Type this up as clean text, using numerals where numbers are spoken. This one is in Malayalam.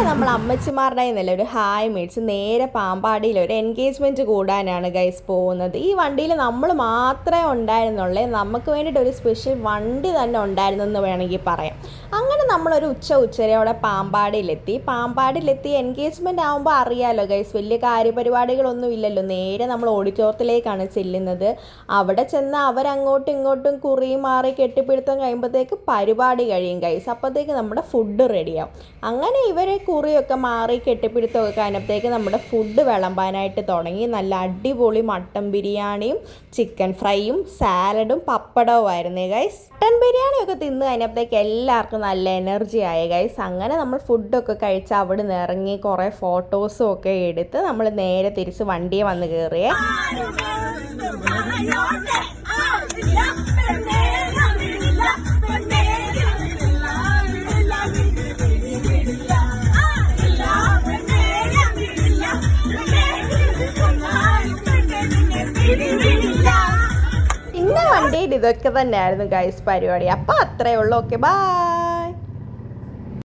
നമ്മൾ അമ്മച്ചിമാരുടെ നില ഒരു ഹായ് മേടിച്ച് നേരെ പാമ്പാടിയിൽ ഒരു എൻഗേജ്മെൻറ്റ് കൂടാനാണ് ഗൈസ് പോകുന്നത്. ഈ വണ്ടിയിൽ നമ്മൾ മാത്രമേ ഉണ്ടായിരുന്നുള്ളേ, നമുക്ക് വേണ്ടിയിട്ട് ഒരു സ്പെഷ്യൽ വണ്ടി തന്നെ ഉണ്ടായിരുന്നെന്ന് വേണമെങ്കിൽ പറയാം. അങ്ങനെ നമ്മളൊരു ഉച്ചയോടെ പാമ്പാടിയിലെത്തി എൻഗേജ്മെൻറ്റ് ആകുമ്പോൾ അറിയാമല്ലോ ഗൈസ്, വലിയ കാര്യപരിപാടികളൊന്നും ഇല്ലല്ലോ. നേരെ നമ്മൾ ഓഡിറ്റോറിയത്തിലേക്കാണ് ചെല്ലുന്നത്. അവിടെ ചെന്ന് അവരങ്ങോട്ടും ഇങ്ങോട്ടും കുറി മാറി കെട്ടിപ്പിടുത്തം കഴിയുമ്പോഴത്തേക്ക് പരിപാടി കഴിയും ഗൈസ്. അപ്പോഴത്തേക്ക് നമ്മുടെ ഫുഡ് റെഡിയാവും. അങ്ങനെ ഇവരെ കുറിയൊക്കെ മാറി കെട്ടിപ്പിടുത്തമൊക്കെ കഴിഞ്ഞപ്പോഴത്തേക്ക് നമ്മുടെ ഫുഡ് വിളമ്പാനായിട്ട് തുടങ്ങി. നല്ല അടിപൊളി മട്ടൻ ബിരിയാണിയും ചിക്കൻ ഫ്രൈയും സാലഡും പപ്പടവും ആയിരുന്നേ ഗൈസ്. മട്ടൻ ബിരിയാണിയൊക്കെ തിന്ന് കഴിഞ്ഞപ്പോഴത്തേക്ക് എല്ലാവർക്കും നല്ല എനർജി ആയി ഗൈസ്. അങ്ങനെ നമ്മൾ ഫുഡൊക്കെ കഴിച്ച് അവിടെ നിന്ന് ഇറങ്ങി കുറേ ഫോട്ടോസും ഒക്കെ എടുത്ത് നമ്മൾ നേരെ തിരിച്ച് വണ്ടിയെ വന്ന് കയറിയേ. പിന്നെ വണ്ടിയിൽ ഇതൊക്കെ തന്നെയായിരുന്നു ഗൈസ് പരിപാടി. അപ്പോൾ അത്രയേ ഉള്ളൂ. Okay, by.